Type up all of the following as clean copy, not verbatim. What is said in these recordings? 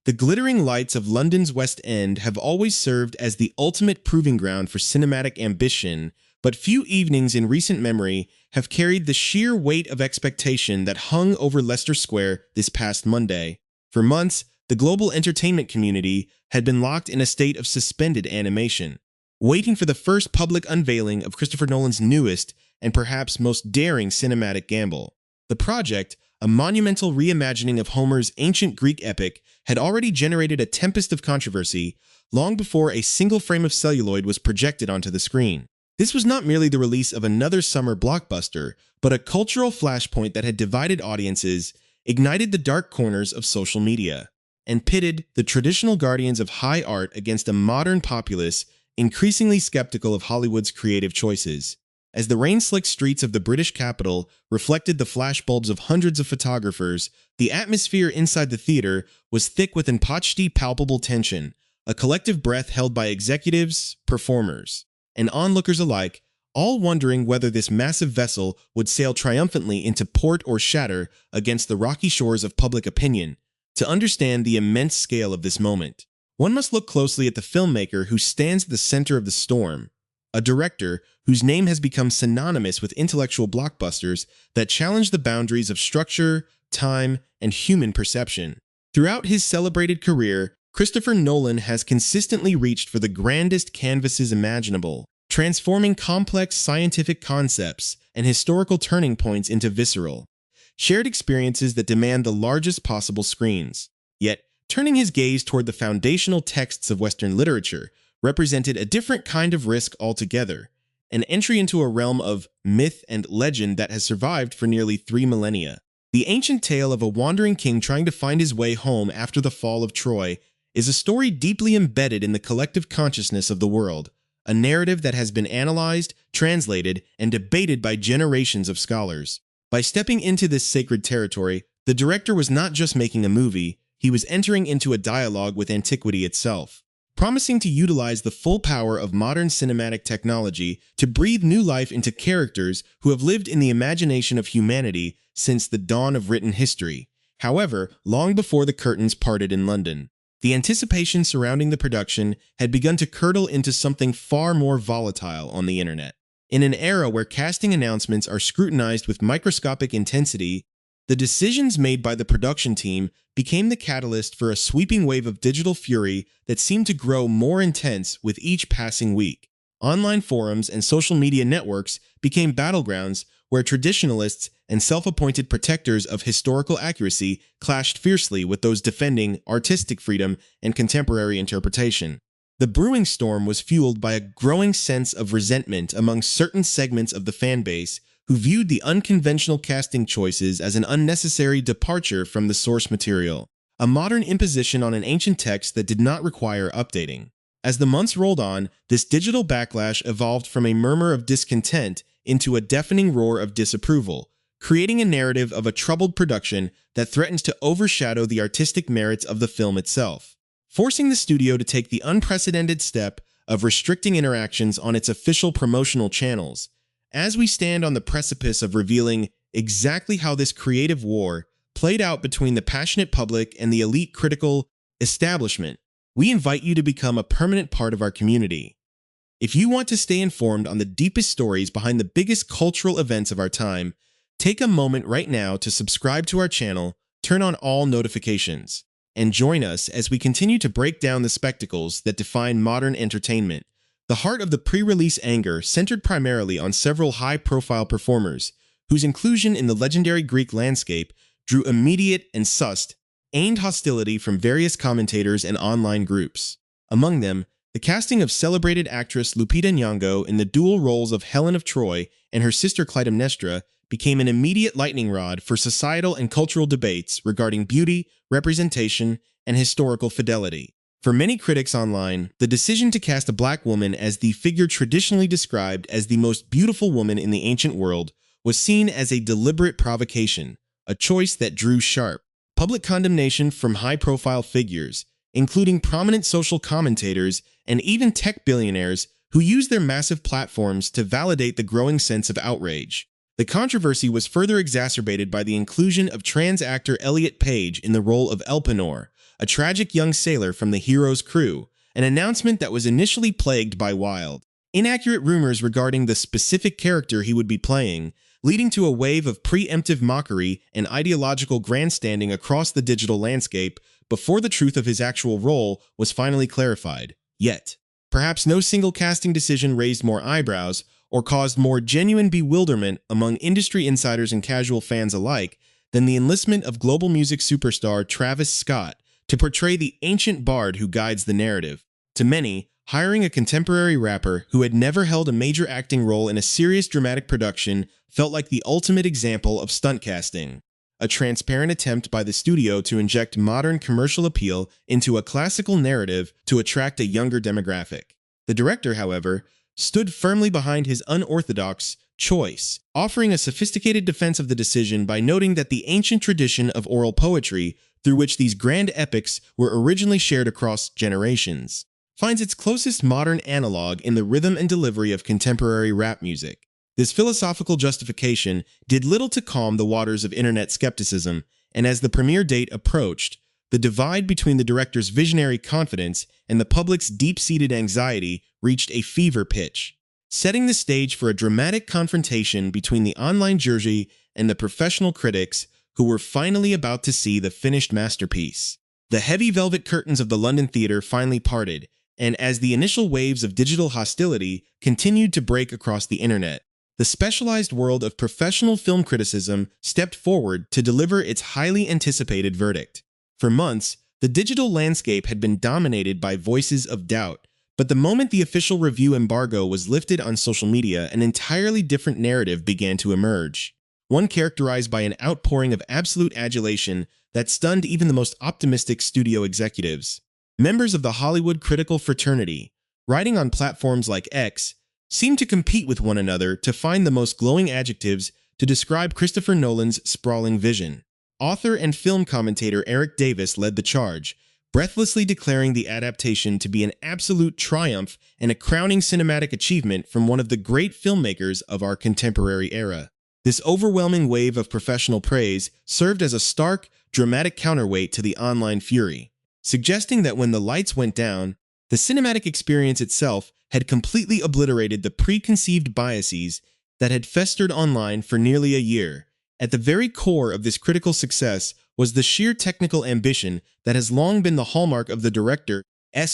The glittering lights of London's West End have always served as the ultimate proving ground for cinematic ambition, but few evenings in recent memory have carried the sheer weight of expectation that hung over Leicester Square this past Monday. For months, the global entertainment community had been locked in a state of suspended animation, waiting for the first public unveiling of Christopher Nolan's newest and perhaps most daring cinematic gamble. The project, a monumental reimagining of Homer's ancient Greek epic, had already generated a tempest of controversy long before a single frame of celluloid was projected onto the screen. This was not merely the release of another summer blockbuster, but a cultural flashpoint that had divided audiences, ignited the dark corners of social media, and pitted the traditional guardians of high art against a modern populace increasingly skeptical of Hollywood's creative choices. As the rain-slicked streets of the British capital reflected the flashbulbs of hundreds of photographers, the atmosphere inside the theater was thick with impotchly palpable tension, a collective breath held by executives, performers, and onlookers alike, all wondering whether this massive vessel would sail triumphantly into port or shatter against the rocky shores of public opinion. To understand the immense scale of this moment, one must look closely at the filmmaker who stands at the center of the storm, a director whose name has become synonymous with intellectual blockbusters that challenge the boundaries of structure, time, and human perception. Throughout his celebrated career, Christopher Nolan has consistently reached for the grandest canvases imaginable, transforming complex scientific concepts and historical turning points into visceral, shared experiences that demand the largest possible screens. Yet, turning his gaze toward the foundational texts of Western literature represented a different kind of risk altogether, an entry into a realm of myth and legend that has survived for nearly 3 millennia. The ancient tale of a wandering king trying to find his way home after the fall of Troy is a story deeply embedded in the collective consciousness of the world, a narrative that has been analyzed, translated, and debated by generations of scholars. By stepping into this sacred territory, the director was not just making a movie, he was entering into a dialogue with antiquity itself, promising to utilize the full power of modern cinematic technology to breathe new life into characters who have lived in the imagination of humanity since the dawn of written history. However, long before the curtains parted in London, the anticipation surrounding the production had begun to curdle into something far more volatile on the internet. In an era where casting announcements are scrutinized with microscopic intensity, the decisions made by the production team became the catalyst for a sweeping wave of digital fury that seemed to grow more intense with each passing week. Online forums and social media networks became battlegrounds where traditionalists and self-appointed protectors of historical accuracy clashed fiercely with those defending artistic freedom and contemporary interpretation. The brewing storm was fueled by a growing sense of resentment among certain segments of the fanbase who viewed the unconventional casting choices as an unnecessary departure from the source material, a modern imposition on an ancient text that did not require updating. As the months rolled on, this digital backlash evolved from a murmur of discontent into a deafening roar of disapproval, creating a narrative of a troubled production that threatens to overshadow the artistic merits of the film itself, forcing the studio to take the unprecedented step of restricting interactions on its official promotional channels. As we stand on the precipice of revealing exactly how this creative war played out between the passionate public and the elite critical establishment, we invite you to become a permanent part of our community. If you want to stay informed on the deepest stories behind the biggest cultural events of our time, take a moment right now to subscribe to our channel, turn on all notifications, and join us as we continue to break down the spectacles that define modern entertainment. The heart of the pre-release anger centered primarily on several high-profile performers, whose inclusion in the legendary Greek landscape drew immediate and aimed hostility from various commentators and online groups. Among them, the casting of celebrated actress Lupita Nyong'o in the dual roles of Helen of Troy and her sister Clytemnestra became an immediate lightning rod for societal and cultural debates regarding beauty, representation, and historical fidelity. For many critics online, the decision to cast a black woman as the figure traditionally described as the most beautiful woman in the ancient world was seen as a deliberate provocation, a choice that drew sharp public condemnation from high-profile figures, including prominent social commentators and even tech billionaires who used their massive platforms to validate the growing sense of outrage. The controversy was further exacerbated by the inclusion of trans actor Elliot Page in the role of Elpenor, a tragic young sailor from the hero's crew, an announcement that was initially plagued by wild, inaccurate rumors regarding the specific character he would be playing, leading to a wave of preemptive mockery and ideological grandstanding across the digital landscape before the truth of his actual role was finally clarified. Yet, perhaps no single casting decision raised more eyebrows or caused more genuine bewilderment among industry insiders and casual fans alike than the enlistment of global music superstar Travis Scott to portray the ancient bard who guides the narrative. To many, hiring a contemporary rapper who had never held a major acting role in a serious dramatic production felt like the ultimate example of stunt casting, a transparent attempt by the studio to inject modern commercial appeal into a classical narrative to attract a younger demographic. The director, however, stood firmly behind his unorthodox choice, offering a sophisticated defense of the decision by noting that the ancient tradition of oral poetry, through which these grand epics were originally shared across generations, finds its closest modern analog in the rhythm and delivery of contemporary rap music. This philosophical justification did little to calm the waters of internet skepticism, and as the premiere date approached, the divide between the director's visionary confidence and the public's deep-seated anxiety reached a fever pitch, setting the stage for a dramatic confrontation between the online jury and the professional critics who were finally about to see the finished masterpiece. The heavy velvet curtains of the London theater finally parted, and as the initial waves of digital hostility continued to break across the internet, the specialized world of professional film criticism stepped forward to deliver its highly anticipated verdict. For months, the digital landscape had been dominated by voices of doubt, but the moment the official review embargo was lifted on social media, an entirely different narrative began to emerge, one characterized by an outpouring of absolute adulation that stunned even the most optimistic studio executives. Members of the Hollywood critical fraternity, writing on platforms like X, seemed to compete with one another to find the most glowing adjectives to describe Christopher Nolan's sprawling vision. Author and film commentator Eric Davis led the charge, breathlessly declaring the adaptation to be an absolute triumph and a crowning cinematic achievement from one of the great filmmakers of our contemporary era. This overwhelming wave of professional praise served as a stark, dramatic counterweight to the online fury, suggesting that when the lights went down, the cinematic experience itself had completely obliterated the preconceived biases that had festered online for nearly a year. At the very core of this critical success was the sheer technical ambition that has long been the hallmark of the director's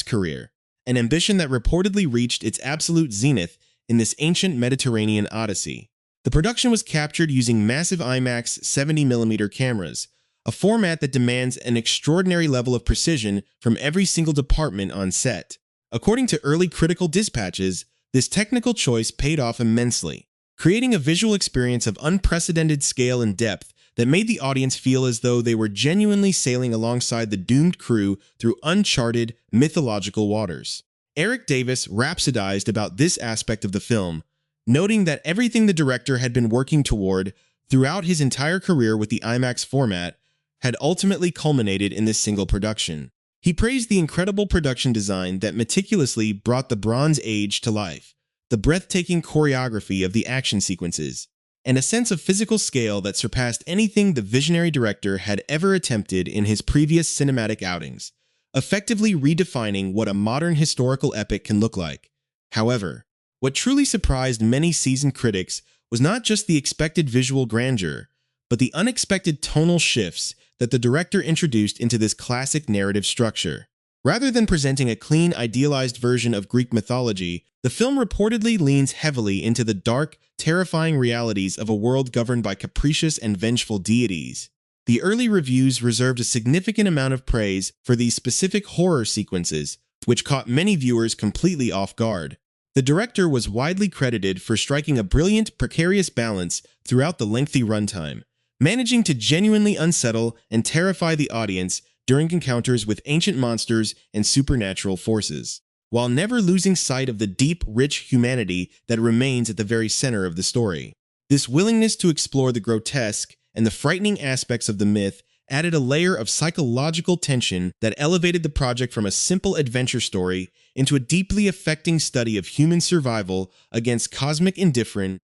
career, an ambition that reportedly reached its absolute zenith in this ancient Mediterranean Odyssey. The production was captured using massive IMAX 70mm cameras, a format that demands an extraordinary level of precision from every single department on set. According to early critical dispatches, this technical choice paid off immensely, creating a visual experience of unprecedented scale and depth that made the audience feel as though they were genuinely sailing alongside the doomed crew through uncharted, mythological waters. Eric Davis rhapsodized about this aspect of the film, noting that everything the director had been working toward throughout his entire career with the IMAX format had ultimately culminated in this single production. He praised the incredible production design that meticulously brought the Bronze Age to life, the breathtaking choreography of the action sequences, and a sense of physical scale that surpassed anything the visionary director had ever attempted in his previous cinematic outings, effectively redefining what a modern historical epic can look like. However, what truly surprised many seasoned critics was not just the expected visual grandeur, but the unexpected tonal shifts that the director introduced into this classic narrative structure. Rather than presenting a clean, idealized version of Greek mythology, the film reportedly leans heavily into the dark, terrifying realities of a world governed by capricious and vengeful deities. The early reviews reserved a significant amount of praise for these specific horror sequences, which caught many viewers completely off guard. The director was widely credited for striking a brilliant, precarious balance throughout the lengthy runtime, managing to genuinely unsettle and terrify the audience during encounters with ancient monsters and supernatural forces, while never losing sight of the deep, rich humanity that remains at the very center of the story. This willingness to explore the grotesque and the frightening aspects of the myth added a layer of psychological tension that elevated the project from a simple adventure story into a deeply affecting study of human survival against cosmic indifference,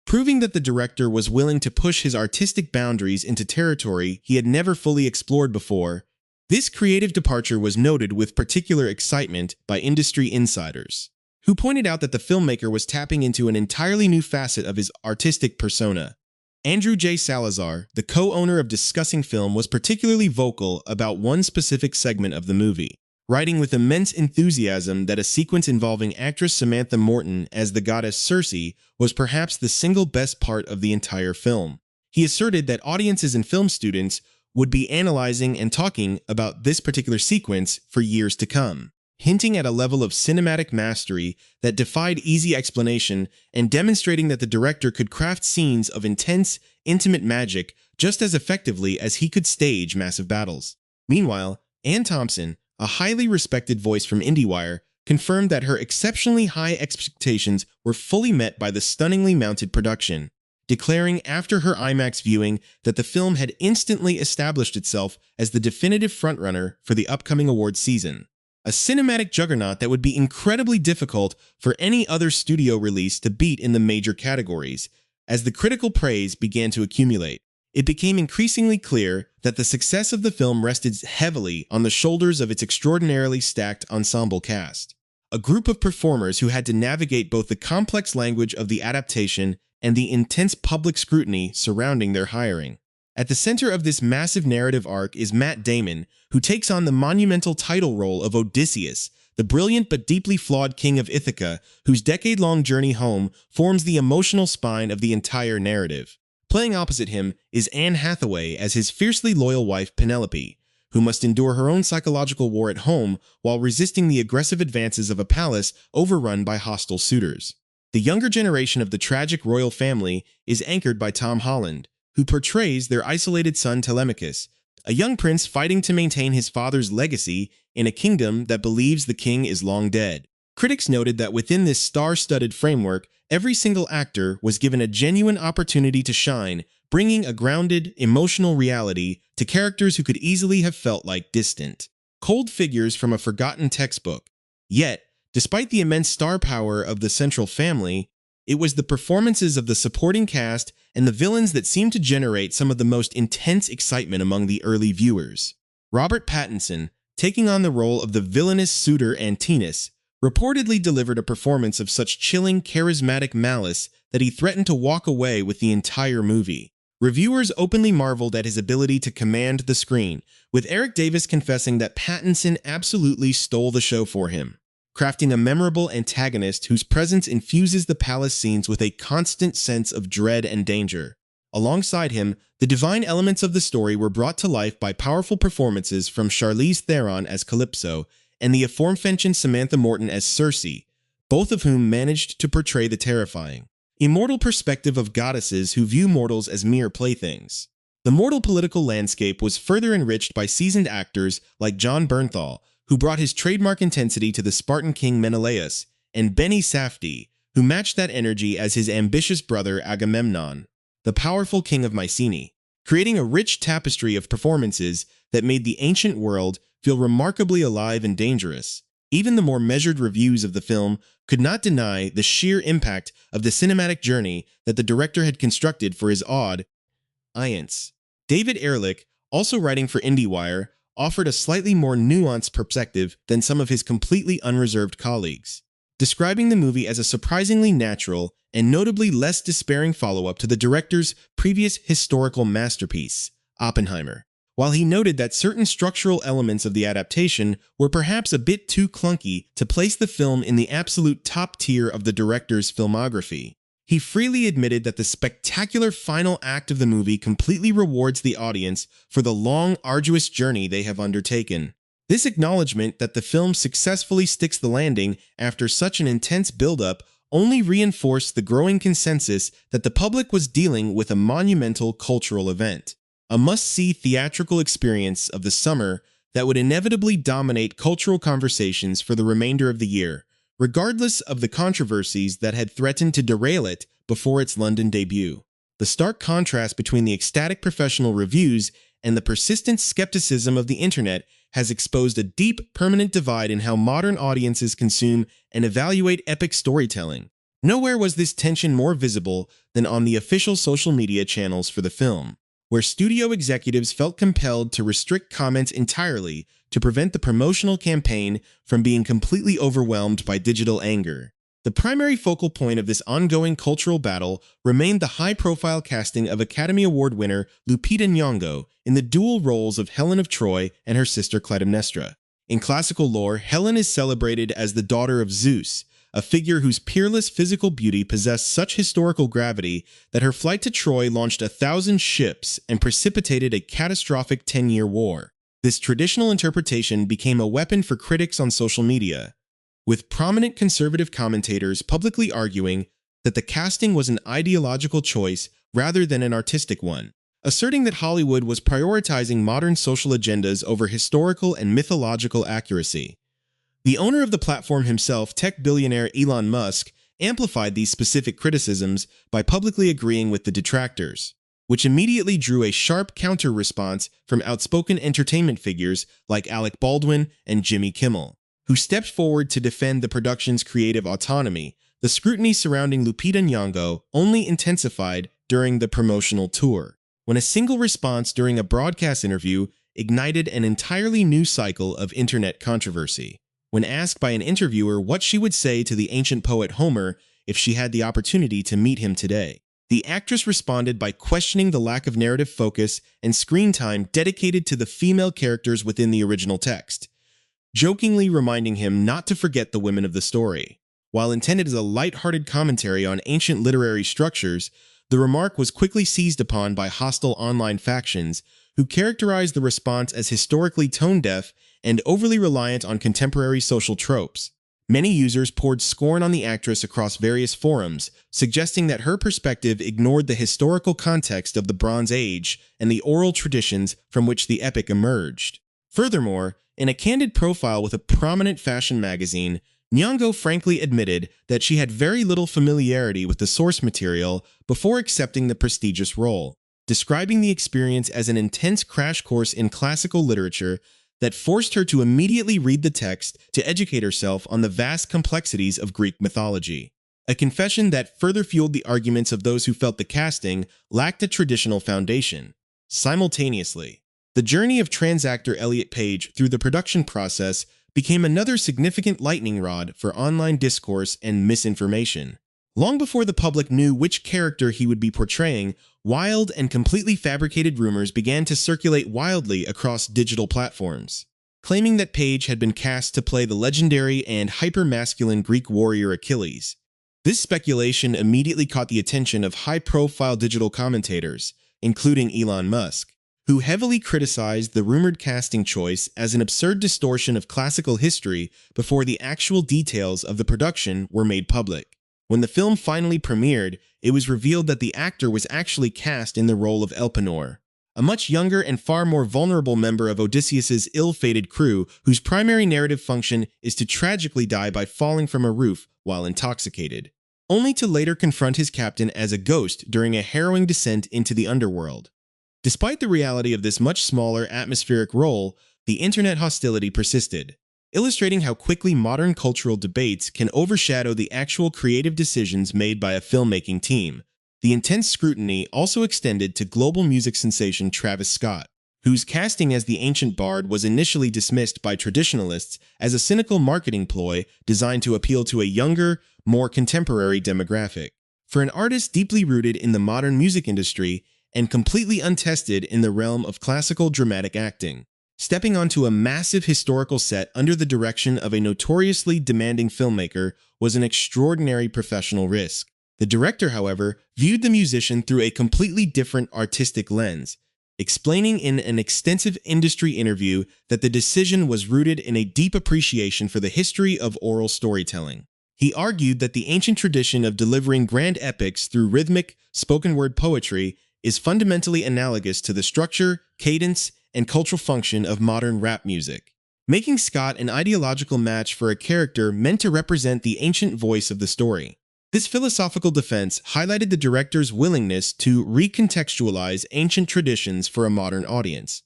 proving that the director was willing to push his artistic boundaries into territory he had never fully explored before. This creative departure was noted with particular excitement by industry insiders, who pointed out that the filmmaker was tapping into an entirely new facet of his artistic persona. Andrew J. Salazar, the co-owner of Discussing Film, was particularly vocal about one specific segment of the movie, writing with immense enthusiasm that a sequence involving actress Samantha Morton as the goddess Circe was perhaps the single best part of the entire film. He asserted that audiences and film students would be analyzing and talking about this particular sequence for years to come, hinting at a level of cinematic mastery that defied easy explanation and demonstrating that the director could craft scenes of intense, intimate magic just as effectively as he could stage massive battles. Meanwhile, Anne Thompson, a highly respected voice from IndieWire, confirmed that her exceptionally high expectations were fully met by the stunningly mounted production, declaring after her IMAX viewing that the film had instantly established itself as the definitive frontrunner for the upcoming awards season. A cinematic juggernaut that would be incredibly difficult for any other studio release to beat in the major categories. As the critical praise began to accumulate, it became increasingly clear that the success of the film rested heavily on the shoulders of its extraordinarily stacked ensemble cast, a group of performers who had to navigate both the complex language of the adaptation and the intense public scrutiny surrounding their hiring. At the center of this massive narrative arc is Matt Damon, who takes on the monumental title role of Odysseus, the brilliant but deeply flawed king of Ithaca, whose decade-long journey home forms the emotional spine of the entire narrative. Playing opposite him is Anne Hathaway as his fiercely loyal wife Penelope, who must endure her own psychological war at home while resisting the aggressive advances of a palace overrun by hostile suitors. The younger generation of the tragic royal family is anchored by Tom Holland, who portrays their isolated son Telemachus, a young prince fighting to maintain his father's legacy in a kingdom that believes the king is long dead. Critics noted that within this star-studded framework, every single actor was given a genuine opportunity to shine, bringing a grounded, emotional reality to characters who could easily have felt like distant, cold figures from a forgotten textbook. Yet, despite the immense star power of the central family, it was the performances of the supporting cast and the villains that seemed to generate some of the most intense excitement among the early viewers. Robert Pattinson, taking on the role of the villainous suitor Antinous, reportedly delivered a performance of such chilling, charismatic malice that he threatened to walk away with the entire movie. Reviewers openly marveled at his ability to command the screen, with Eric Davis confessing that Pattinson absolutely stole the show for him, crafting a memorable antagonist whose presence infuses the palace scenes with a constant sense of dread and danger. Alongside him, the divine elements of the story were brought to life by powerful performances from Charlize Theron as Calypso and the aforementioned Samantha Morton as Circe, both of whom managed to portray the terrifying, immortal perspective of goddesses who view mortals as mere playthings. The mortal political landscape was further enriched by seasoned actors like Jon Bernthal, who brought his trademark intensity to the Spartan king Menelaus, and Benny Safdie, who matched that energy as his ambitious brother Agamemnon, the powerful king of Mycenae, creating a rich tapestry of performances that made the ancient world feel remarkably alive and dangerous. Even the more measured reviews of the film could not deny the sheer impact of the cinematic journey that the director had constructed for his audience. David Ehrlich, also writing for IndieWire, offered a slightly more nuanced perspective than some of his completely unreserved colleagues, describing the movie as a surprisingly natural and notably less despairing follow-up to the director's previous historical masterpiece, Oppenheimer. While he noted that certain structural elements of the adaptation were perhaps a bit too clunky to place the film in the absolute top tier of the director's filmography, he freely admitted that the spectacular final act of the movie completely rewards the audience for the long, arduous journey they have undertaken. This acknowledgement that the film successfully sticks the landing after such an intense build-up only reinforced the growing consensus that the public was dealing with a monumental cultural event, a must-see theatrical experience of the summer that would inevitably dominate cultural conversations for the remainder of the year, regardless of the controversies that had threatened to derail it before its London debut. The stark contrast between the ecstatic professional reviews and the persistent skepticism of the internet has exposed a deep, permanent divide in how modern audiences consume and evaluate epic storytelling. Nowhere was this tension more visible than on the official social media channels for the film, where studio executives felt compelled to restrict comments entirely to prevent the promotional campaign from being completely overwhelmed by digital anger. The primary focal point of this ongoing cultural battle remained the high-profile casting of Academy Award winner Lupita Nyong'o in the dual roles of Helen of Troy and her sister Clytemnestra. In classical lore, Helen is celebrated as the daughter of Zeus, a figure whose peerless physical beauty possessed such historical gravity that her flight to Troy launched 1,000 ships and precipitated a catastrophic 10-year war. This traditional interpretation became a weapon for critics on social media, with prominent conservative commentators publicly arguing that the casting was an ideological choice rather than an artistic one, asserting that Hollywood was prioritizing modern social agendas over historical and mythological accuracy. The owner of the platform himself, tech billionaire Elon Musk, amplified these specific criticisms by publicly agreeing with the detractors, which immediately drew a sharp counter-response from outspoken entertainment figures like Alec Baldwin and Jimmy Kimmel, who stepped forward to defend the production's creative autonomy. The scrutiny surrounding Lupita Nyong'o only intensified during the promotional tour, when a single response during a broadcast interview ignited an entirely new cycle of internet controversy. When asked by an interviewer what she would say to the ancient poet Homer if she had the opportunity to meet him today, the actress responded by questioning the lack of narrative focus and screen time dedicated to the female characters within the original text, jokingly reminding him not to forget the women of the story. While intended as a light-hearted commentary on ancient literary structures, the remark was quickly seized upon by hostile online factions who characterized the response as historically tone-deaf and overly reliant on contemporary social tropes. Many users poured scorn on the actress across various forums, suggesting that her perspective ignored the historical context of the Bronze Age and the oral traditions from which the epic emerged. Furthermore, in a candid profile with a prominent fashion magazine, Nyong'o frankly admitted that she had very little familiarity with the source material before accepting the prestigious role, describing the experience as an intense crash course in classical literature that forced her to immediately read the text to educate herself on the vast complexities of Greek mythology. A confession that further fueled the arguments of those who felt the casting lacked a traditional foundation. Simultaneously, the journey of trans actor Elliot Page through the production process became another significant lightning rod for online discourse and misinformation. Long before the public knew which character he would be portraying, wild and completely fabricated rumors began to circulate wildly across digital platforms, claiming that Page had been cast to play the legendary and hyper-masculine Greek warrior Achilles. This speculation immediately caught the attention of high-profile digital commentators, including Elon Musk, who heavily criticized the rumored casting choice as an absurd distortion of classical history before the actual details of the production were made public. When the film finally premiered, it was revealed that the actor was actually cast in the role of Elpenor, a much younger and far more vulnerable member of Odysseus's ill-fated crew whose primary narrative function is to tragically die by falling from a roof while intoxicated, only to later confront his captain as a ghost during a harrowing descent into the underworld. Despite the reality of this much smaller atmospheric role, the internet hostility persisted, illustrating how quickly modern cultural debates can overshadow the actual creative decisions made by a filmmaking team. The intense scrutiny also extended to global music sensation Travis Scott, whose casting as the ancient bard was initially dismissed by traditionalists as a cynical marketing ploy designed to appeal to a younger, more contemporary demographic. For an artist deeply rooted in the modern music industry and completely untested in the realm of classical dramatic acting, stepping onto a massive historical set under the direction of a notoriously demanding filmmaker was an extraordinary professional risk. The director, however, viewed the musician through a completely different artistic lens, explaining in an extensive industry interview that the decision was rooted in a deep appreciation for the history of oral storytelling. He argued that the ancient tradition of delivering grand epics through rhythmic, spoken-word poetry is fundamentally analogous to the structure, cadence, and cultural function of modern rap music, making Scott an ideological match for a character meant to represent the ancient voice of the story. This philosophical defense highlighted the director's willingness to recontextualize ancient traditions for a modern audience,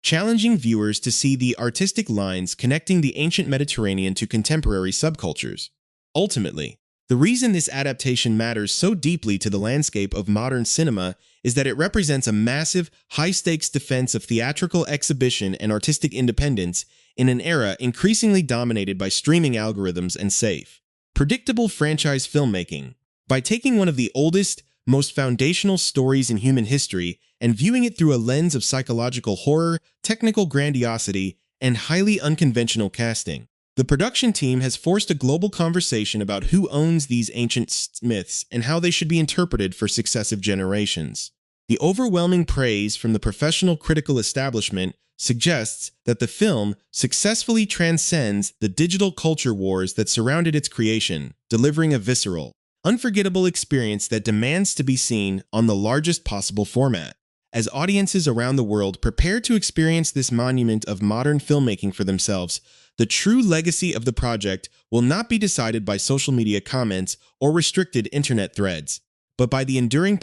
challenging viewers to see the artistic lines connecting the ancient Mediterranean to contemporary subcultures. Ultimately, The reason this adaptation matters so deeply to the landscape of modern cinema is that it represents a massive, high-stakes defense of theatrical exhibition and artistic independence in an era increasingly dominated by streaming algorithms and safe, predictable franchise filmmaking. By taking one of the oldest, most foundational stories in human history and viewing it through a lens of psychological horror, technical grandiosity, and highly unconventional casting, the production team has forced a global conversation about who owns these ancient myths and how they should be interpreted for successive generations. The overwhelming praise from the professional critical establishment suggests that the film successfully transcends the digital culture wars that surrounded its creation, delivering a visceral, unforgettable experience that demands to be seen on the largest possible format. As audiences around the world prepare to experience this monument of modern filmmaking for themselves, the true legacy of the project will not be decided by social media comments or restricted internet threads, but by the enduring